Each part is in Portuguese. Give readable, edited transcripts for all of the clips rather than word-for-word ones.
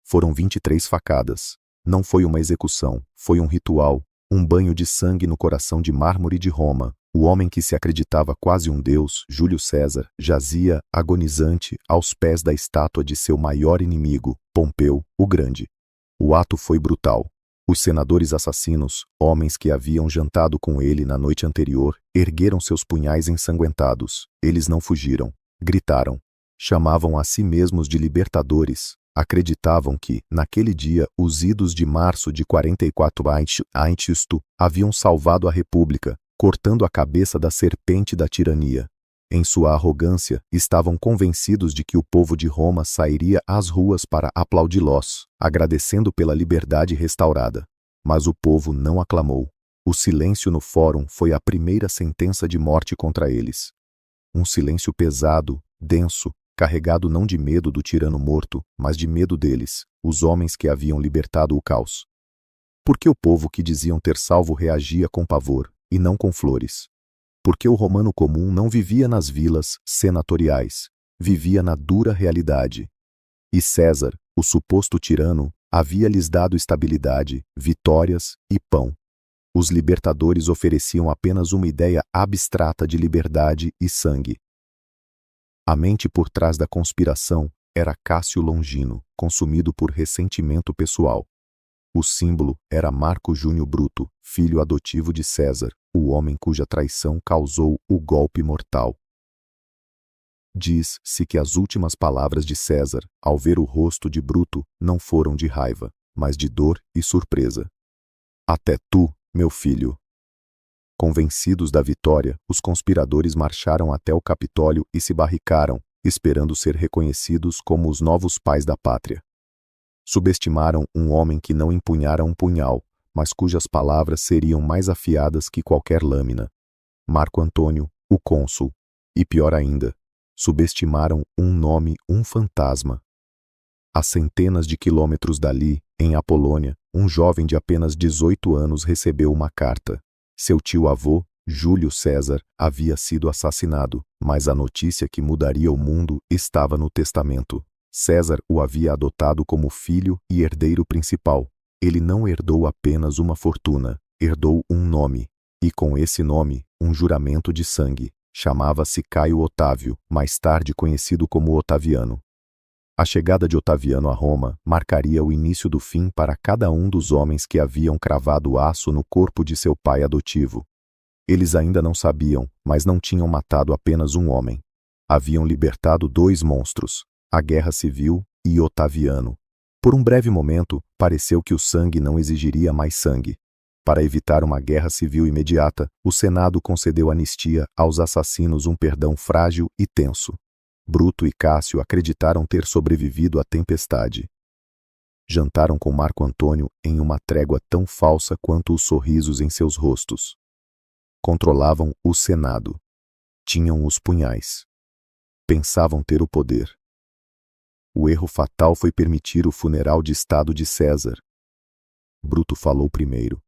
Foram 23 facadas. Não foi uma execução, foi um ritual, um banho de sangue no coração de mármore de Roma. O homem que se acreditava quase um deus, Júlio César, jazia, agonizante, aos pés da estátua de seu maior inimigo, Pompeu, o Grande. O ato foi brutal. Os senadores assassinos, homens que haviam jantado com ele na noite anterior, ergueram seus punhais ensanguentados. Eles não fugiram. Gritaram. Chamavam a si mesmos de libertadores. Acreditavam que, naquele dia, os idos de março de 44 a.C. haviam salvado a República, cortando a cabeça da serpente da tirania. Em sua arrogância, estavam convencidos de que o povo de Roma sairia às ruas para aplaudi-los, agradecendo pela liberdade restaurada. Mas o povo não aclamou. O silêncio no fórum foi a primeira sentença de morte contra eles. Um silêncio pesado, denso, carregado não de medo do tirano morto, mas de medo deles, os homens que haviam libertado o caos. Porque o povo que diziam ter salvo reagia com pavor, e não com flores. Porque o romano comum não vivia nas vilas senatoriais, vivia na dura realidade. E César, o suposto tirano, havia-lhes dado estabilidade, vitórias e pão. Os libertadores ofereciam apenas uma ideia abstrata de liberdade e sangue. A mente por trás da conspiração era Cássio Longino, consumido por ressentimento pessoal. O símbolo era Marco Júnior Bruto, filho adotivo de César, o homem cuja traição causou o golpe mortal. Diz-se que as últimas palavras de César, ao ver o rosto de Bruto, não foram de raiva, mas de dor e surpresa. Até tu, meu filho. Convencidos da vitória, os conspiradores marcharam até o Capitólio e se barricaram, esperando ser reconhecidos como os novos pais da pátria. Subestimaram um homem que não empunhara um punhal, mas cujas palavras seriam mais afiadas que qualquer lâmina. Marco Antônio, o cônsul. E pior ainda, subestimaram um nome, um fantasma. A centenas de quilômetros dali, em Apolônia, um jovem de apenas 18 anos recebeu uma carta. Seu tio-avô, Júlio César, havia sido assassinado, mas a notícia que mudaria o mundo estava no testamento. César o havia adotado como filho e herdeiro principal. Ele não herdou apenas uma fortuna, herdou um nome. E com esse nome, um juramento de sangue. Chamava-se Caio Otávio, mais tarde conhecido como Otaviano. A chegada de Otaviano a Roma marcaria o início do fim para cada um dos homens que haviam cravado aço no corpo de seu pai adotivo. Eles ainda não sabiam, mas não tinham matado apenas um homem. Haviam libertado 2 monstros, a Guerra Civil e Otaviano. Por um breve momento, pareceu que o sangue não exigiria mais sangue. Para evitar uma guerra civil imediata, o Senado concedeu anistia aos assassinos, um perdão frágil e tenso. Bruto e Cássio acreditaram ter sobrevivido à tempestade. Jantaram com Marco Antônio em uma trégua tão falsa quanto os sorrisos em seus rostos. Controlavam o Senado. Tinham os punhais. Pensavam ter o poder. O erro fatal foi permitir o funeral de Estado de César. Bruto falou primeiro.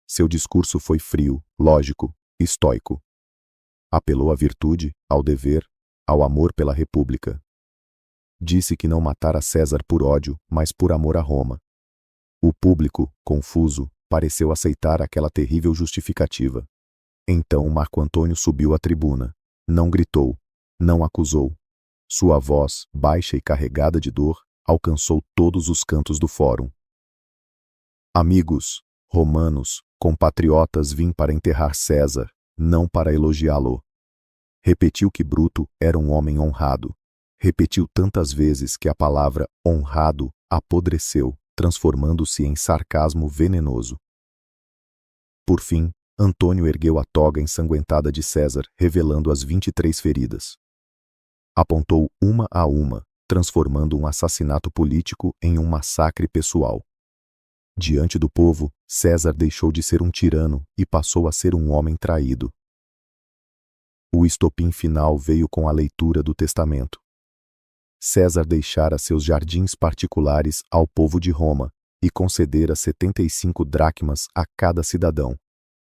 Seu discurso foi frio, lógico, estoico. Apelou à virtude, ao dever, ao amor pela República. Disse que não matara César por ódio, mas por amor a Roma. O público, confuso, pareceu aceitar aquela terrível justificativa. Então Marco Antônio subiu à tribuna. Não gritou, não acusou. Sua voz, baixa e carregada de dor, alcançou todos os cantos do fórum. Amigos, romanos, compatriotas, vim para enterrar César, não para elogiá-lo. Repetiu que Bruto era um homem honrado. Repetiu tantas vezes que a palavra honrado apodreceu, transformando-se em sarcasmo venenoso. Por fim, Antônio ergueu a toga ensanguentada de César, revelando as 23 feridas. Apontou uma a uma, transformando um assassinato político em um massacre pessoal. Diante do povo, César deixou de ser um tirano e passou a ser um homem traído. O estopim final veio com a leitura do testamento. César deixara seus jardins particulares ao povo de Roma e concedera 75 dracmas a cada cidadão.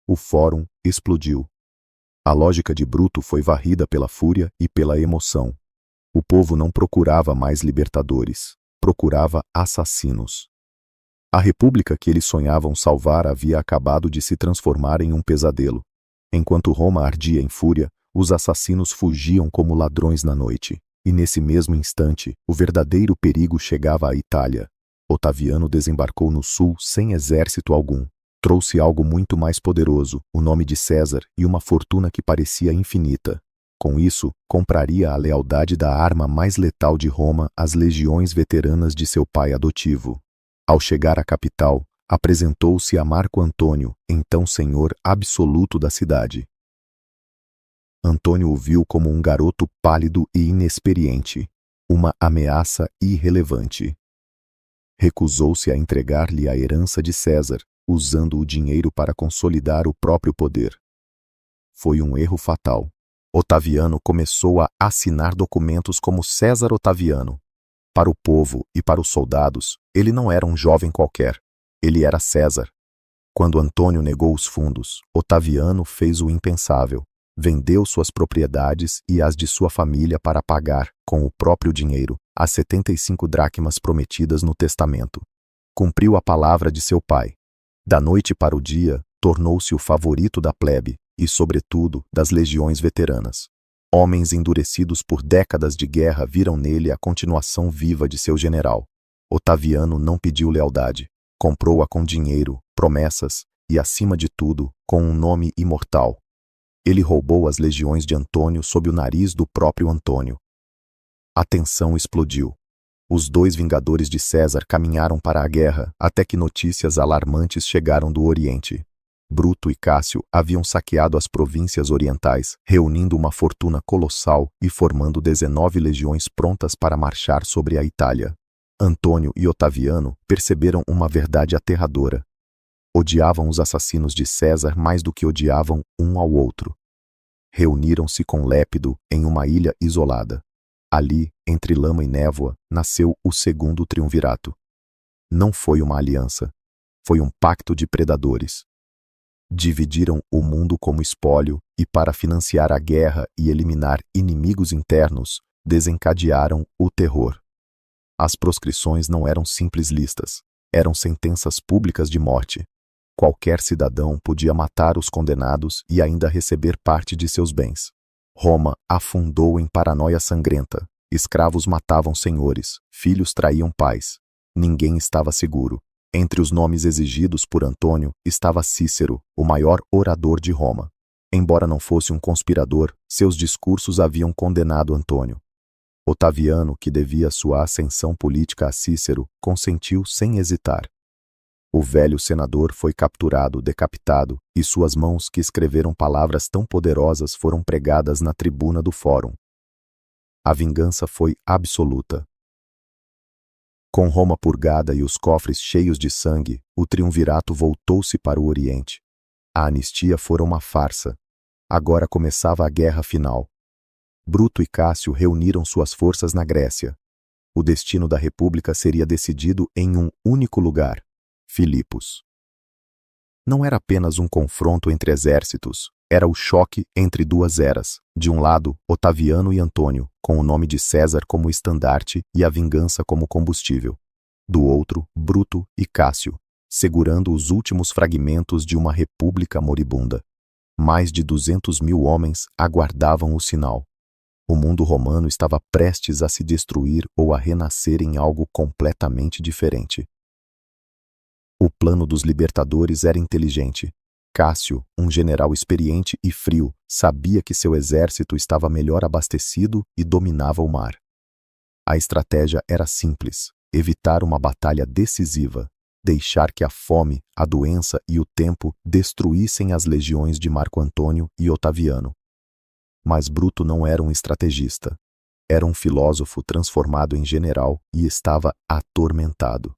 O fórum explodiu. A lógica de Bruto foi varrida pela fúria e pela emoção. O povo não procurava mais libertadores. procurava assassinos. A república que eles sonhavam salvar havia acabado de se transformar em um pesadelo. Enquanto Roma ardia em fúria, os assassinos fugiam como ladrões na noite. E nesse mesmo instante, o verdadeiro perigo chegava à Itália. Otaviano desembarcou no sul sem exército algum. Trouxe algo muito mais poderoso, o nome de César e uma fortuna que parecia infinita. Com isso, compraria a lealdade da arma mais letal de Roma, as legiões veteranas de seu pai adotivo. Ao chegar à capital, apresentou-se a Marco Antônio, então senhor absoluto da cidade. Antônio o viu como um garoto pálido e inexperiente, uma ameaça irrelevante. Recusou-se a entregar-lhe a herança de César, usando o dinheiro para consolidar o próprio poder. Foi um erro fatal. Otaviano começou a assinar documentos como César Otaviano. Para o povo e para os soldados, ele não era um jovem qualquer. Ele era César. Quando Antônio negou os fundos, Otaviano fez o impensável. Vendeu suas propriedades e as de sua família para pagar, com o próprio dinheiro, as 75 dracmas prometidas no testamento. Cumpriu a palavra de seu pai. Da noite para o dia, tornou-se o favorito da plebe e, sobretudo, das legiões veteranas. Homens endurecidos por décadas de guerra viram nele a continuação viva de seu general. Otaviano não pediu lealdade. Comprou-a com dinheiro, promessas e, acima de tudo, com um nome imortal. Ele roubou as legiões de Antônio sob o nariz do próprio Antônio. A tensão explodiu. Os dois vingadores de César caminharam para a guerra até que notícias alarmantes chegaram do Oriente. Bruto e Cássio haviam saqueado as províncias orientais, reunindo uma fortuna colossal e formando 19 legiões prontas para marchar sobre a Itália. Antônio e Otaviano perceberam uma verdade aterradora. Odiavam os assassinos de César mais do que odiavam um ao outro. Reuniram-se com Lépido em uma ilha isolada. Ali, entre lama e névoa, nasceu o segundo triunvirato. Não foi uma aliança. Foi um pacto de predadores. Dividiram o mundo como espólio e, para financiar a guerra e eliminar inimigos internos, desencadearam o terror. As proscrições não eram simples listas. Eram sentenças públicas de morte. Qualquer cidadão podia matar os condenados e ainda receber parte de seus bens. Roma afundou em paranoia sangrenta. Escravos matavam senhores, filhos traíam pais. Ninguém estava seguro. Entre os nomes exigidos por Antônio estava Cícero, o maior orador de Roma. Embora não fosse um conspirador, seus discursos haviam condenado Antônio. Otaviano, que devia sua ascensão política a Cícero, consentiu sem hesitar. O velho senador foi capturado, decapitado, e suas mãos que escreveram palavras tão poderosas foram pregadas na tribuna do fórum. A vingança foi absoluta. Com Roma purgada e os cofres cheios de sangue, o triunvirato voltou-se para o Oriente. A anistia fora uma farsa. Agora começava a guerra final. Bruto e Cássio reuniram suas forças na Grécia. O destino da república seria decidido em um único lugar: Filipos. Não era apenas um confronto entre exércitos, era o choque entre duas eras. De um lado, Otaviano e Antônio, com o nome de César como estandarte e a vingança como combustível. Do outro, Bruto e Cássio, segurando os últimos fragmentos de uma república moribunda. Mais de 200.000 homens aguardavam o sinal. O mundo romano estava prestes a se destruir ou a renascer em algo completamente diferente. O plano dos libertadores era inteligente. Cássio, um general experiente e frio, sabia que seu exército estava melhor abastecido e dominava o mar. A estratégia era simples: evitar uma batalha decisiva, deixar que a fome, a doença e o tempo destruíssem as legiões de Marco Antônio e Otaviano. Mas Bruto não era um estrategista. Era um filósofo transformado em general e estava atormentado.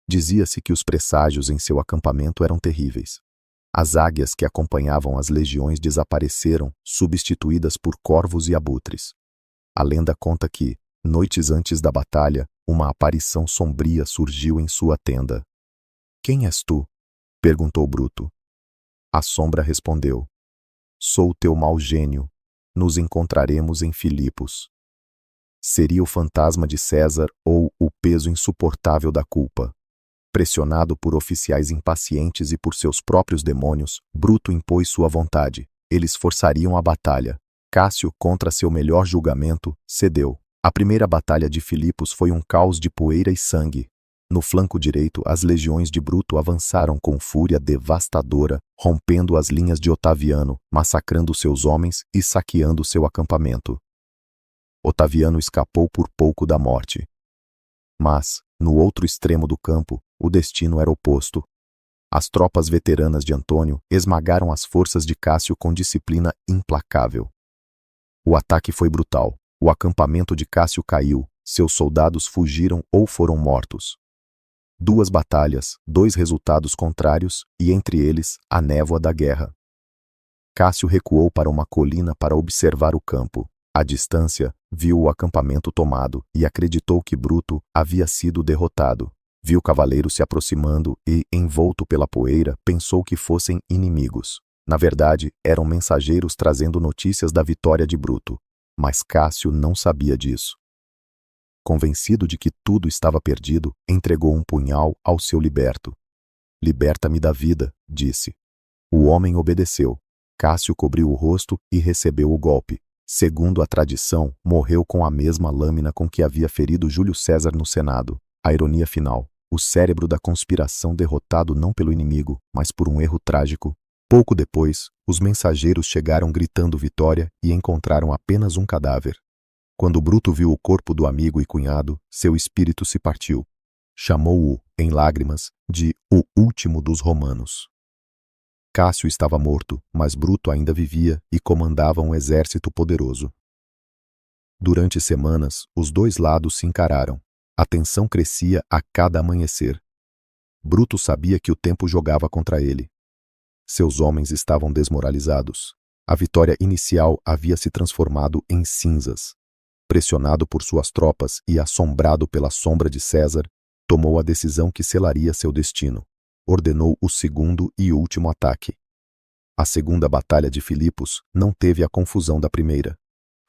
Dizia-se que os presságios em seu acampamento eram terríveis. As águias que acompanhavam as legiões desapareceram, substituídas por corvos e abutres. A lenda conta que, noites antes da batalha, uma aparição sombria surgiu em sua tenda. "Quem és tu?" perguntou Bruto. A sombra respondeu: "Sou teu mau gênio. Nos encontraremos em Filipos." Seria o fantasma de César ou o peso insuportável da culpa? Pressionado por oficiais impacientes e por seus próprios demônios, Bruto impôs sua vontade. Eles forçariam a batalha. Cássio, contra seu melhor julgamento, cedeu. A primeira batalha de Filipos foi um caos de poeira e sangue. No flanco direito, as legiões de Bruto avançaram com fúria devastadora, rompendo as linhas de Otaviano, massacrando seus homens e saqueando seu acampamento. Otaviano escapou por pouco da morte. Mas, no outro extremo do campo, o destino era oposto. As tropas veteranas de Antônio esmagaram as forças de Cássio com disciplina implacável. O ataque foi brutal. O acampamento de Cássio caiu, seus soldados fugiram ou foram mortos. 2 batalhas, 2 resultados contrários, e entre eles, a névoa da guerra. Cássio recuou para uma colina para observar o campo. À distância, viu o acampamento tomado e acreditou que Bruto havia sido derrotado. Viu cavaleiros se aproximando e, envolto pela poeira, pensou que fossem inimigos. Na verdade, eram mensageiros trazendo notícias da vitória de Bruto. Mas Cássio não sabia disso. Convencido de que tudo estava perdido, entregou um punhal ao seu liberto. "Liberta-me da vida", disse. O homem obedeceu. Cássio cobriu o rosto e recebeu o golpe. Segundo a tradição, morreu com a mesma lâmina com que havia ferido Júlio César no Senado. A ironia final: o cérebro da conspiração derrotado não pelo inimigo, mas por um erro trágico. Pouco depois, os mensageiros chegaram gritando vitória e encontraram apenas um cadáver. Quando Bruto viu o corpo do amigo e cunhado, seu espírito se partiu. Chamou-o, em lágrimas, de o último dos romanos. Cássio estava morto, mas Bruto ainda vivia e comandava um exército poderoso. Durante semanas, os 2 lados se encararam. A tensão crescia a cada amanhecer. Bruto sabia que o tempo jogava contra ele. Seus homens estavam desmoralizados. A vitória inicial havia se transformado em cinzas. Pressionado por suas tropas e assombrado pela sombra de César, tomou a decisão que selaria seu destino. Ordenou o segundo e último ataque. A segunda batalha de Filipos não teve a confusão da primeira.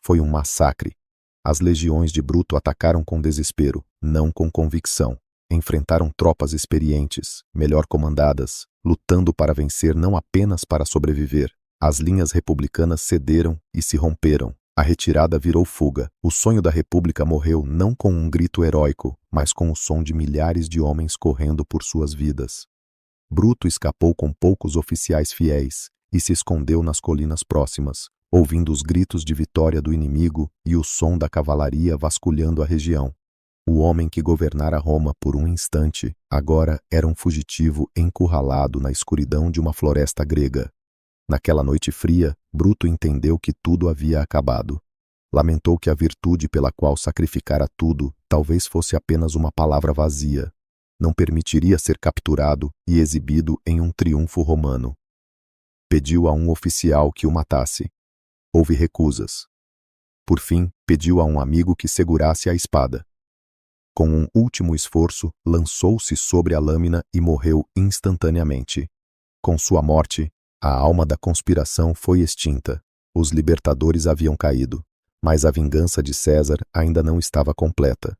Foi um massacre. As legiões de Bruto atacaram com desespero, não com convicção. Enfrentaram tropas experientes, melhor comandadas, lutando para vencer não apenas para sobreviver. As linhas republicanas cederam e se romperam. A retirada virou fuga. O sonho da República morreu não com um grito heróico, mas com o som de milhares de homens correndo por suas vidas. Bruto escapou com poucos oficiais fiéis e se escondeu nas colinas próximas, ouvindo os gritos de vitória do inimigo e o som da cavalaria vasculhando a região. O homem que governara Roma por um instante, agora era um fugitivo encurralado na escuridão de uma floresta grega. Naquela noite fria, Bruto entendeu que tudo havia acabado. Lamentou que a virtude pela qual sacrificara tudo talvez fosse apenas uma palavra vazia. Não permitiria ser capturado e exibido em um triunfo romano. Pediu a um oficial que o matasse. Houve recusas. Por fim, pediu a um amigo que segurasse a espada. Com um último esforço, lançou-se sobre a lâmina e morreu instantaneamente. Com sua morte, a alma da conspiração foi extinta. Os libertadores haviam caído, mas a vingança de César ainda não estava completa.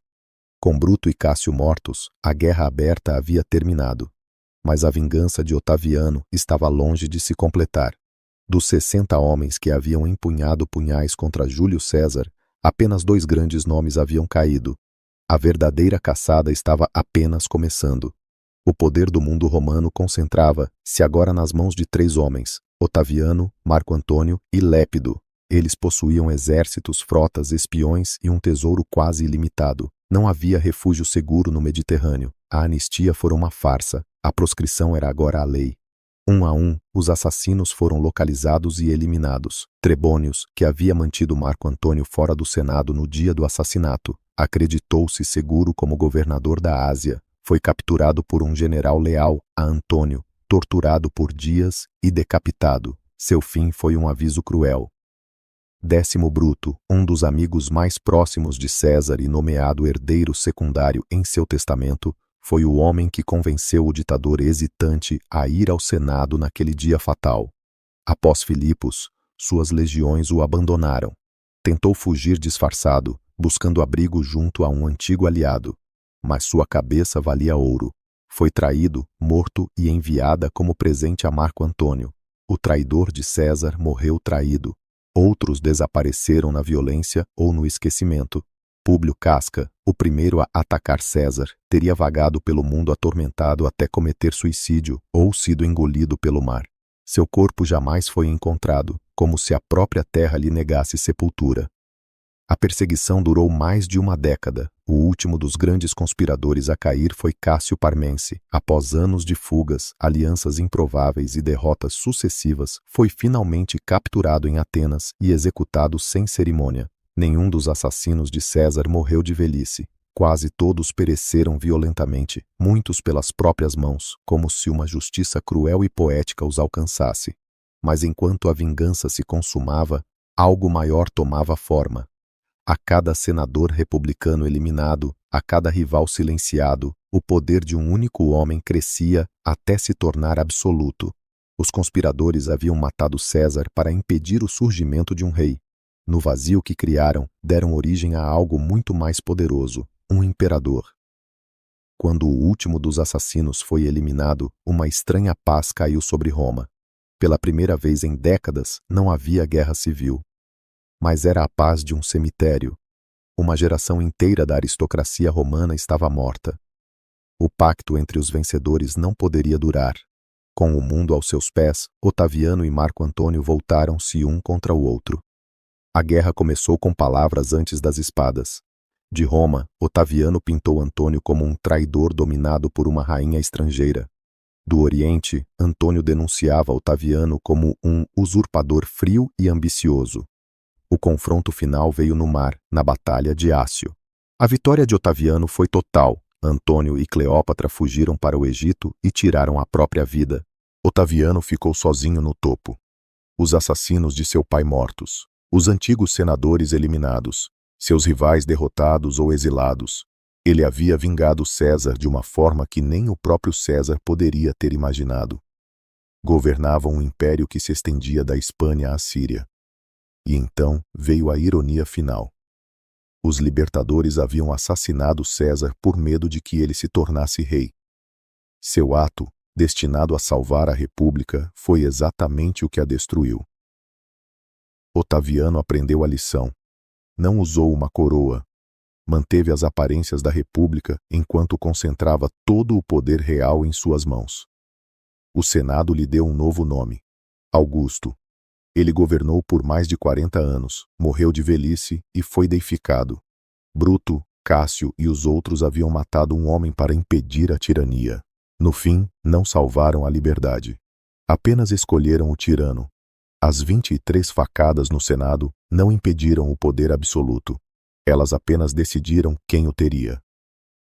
Com Bruto e Cássio mortos, a guerra aberta havia terminado. Mas a vingança de Otaviano estava longe de se completar. Dos 60 homens que haviam empunhado punhais contra Júlio César, apenas 2 grandes nomes haviam caído. A verdadeira caçada estava apenas começando. O poder do mundo romano concentrava-se agora nas mãos de 3 homens, Otaviano, Marco Antônio e Lépido. Eles possuíam exércitos, frotas, espiões e um tesouro quase ilimitado. Não havia refúgio seguro no Mediterrâneo. A anistia fora uma farsa. A proscrição era agora a lei. Um a um, os assassinos foram localizados e eliminados. Trebônios, que havia mantido Marco Antônio fora do Senado no dia do assassinato, acreditou-se seguro como governador da Ásia. Foi capturado por um general leal a Antônio, torturado por dias e decapitado. Seu fim foi um aviso cruel. Décimo Bruto, um dos amigos mais próximos de César e nomeado herdeiro secundário em seu testamento, foi o homem que convenceu o ditador hesitante a ir ao Senado naquele dia fatal. Após Filipos, suas legiões o abandonaram. Tentou fugir disfarçado, buscando abrigo junto a um antigo aliado. Mas sua cabeça valia ouro. Foi traído, morto e enviada como presente a Marco Antônio. O traidor de César morreu traído. Outros desapareceram na violência ou no esquecimento. Públio Casca, o primeiro a atacar César, teria vagado pelo mundo atormentado até cometer suicídio ou sido engolido pelo mar. Seu corpo jamais foi encontrado, como se a própria terra lhe negasse sepultura. A perseguição durou mais de uma década. O último dos grandes conspiradores a cair foi Cássio Parmense. Após anos de fugas, alianças improváveis e derrotas sucessivas, foi finalmente capturado em Atenas e executado sem cerimônia. Nenhum dos assassinos de César morreu de velhice. Quase todos pereceram violentamente, muitos pelas próprias mãos, como se uma justiça cruel e poética os alcançasse. Mas enquanto a vingança se consumava, algo maior tomava forma. A cada senador republicano eliminado, a cada rival silenciado, o poder de um único homem crescia até se tornar absoluto. Os conspiradores haviam matado César para impedir o surgimento de um rei. No vazio que criaram, deram origem a algo muito mais poderoso, um imperador. Quando o último dos assassinos foi eliminado, uma estranha paz caiu sobre Roma. Pela primeira vez em décadas, não havia guerra civil. Mas era a paz de um cemitério. Uma geração inteira da aristocracia romana estava morta. O pacto entre os vencedores não poderia durar. Com o mundo aos seus pés, Otaviano e Marco Antônio voltaram-se um contra o outro. A guerra começou com palavras antes das espadas. De Roma, Otaviano pintou Antônio como um traidor dominado por uma rainha estrangeira. Do Oriente, Antônio denunciava Otaviano como um usurpador frio e ambicioso. O confronto final veio no mar, na Batalha de Ácio. A vitória de Otaviano foi total. Antônio e Cleópatra fugiram para o Egito e tiraram a própria vida. Otaviano ficou sozinho no topo. Os assassinos de seu pai mortos. Os antigos senadores eliminados. Seus rivais derrotados ou exilados. Ele havia vingado César de uma forma que nem o próprio César poderia ter imaginado. Governava um império que se estendia da Espanha à Síria. E então veio a ironia final. Os libertadores haviam assassinado César por medo de que ele se tornasse rei. Seu ato, destinado a salvar a República, foi exatamente o que a destruiu. Otaviano aprendeu a lição. Não usou uma coroa. Manteve as aparências da República enquanto concentrava todo o poder real em suas mãos. O Senado lhe deu um novo nome: Augusto. Ele governou por mais de 40 anos, morreu de velhice e foi deificado. Bruto, Cássio e os outros haviam matado um homem para impedir a tirania. No fim, não salvaram a liberdade. Apenas escolheram o tirano. As 23 facadas no Senado não impediram o poder absoluto. Elas apenas decidiram quem o teria.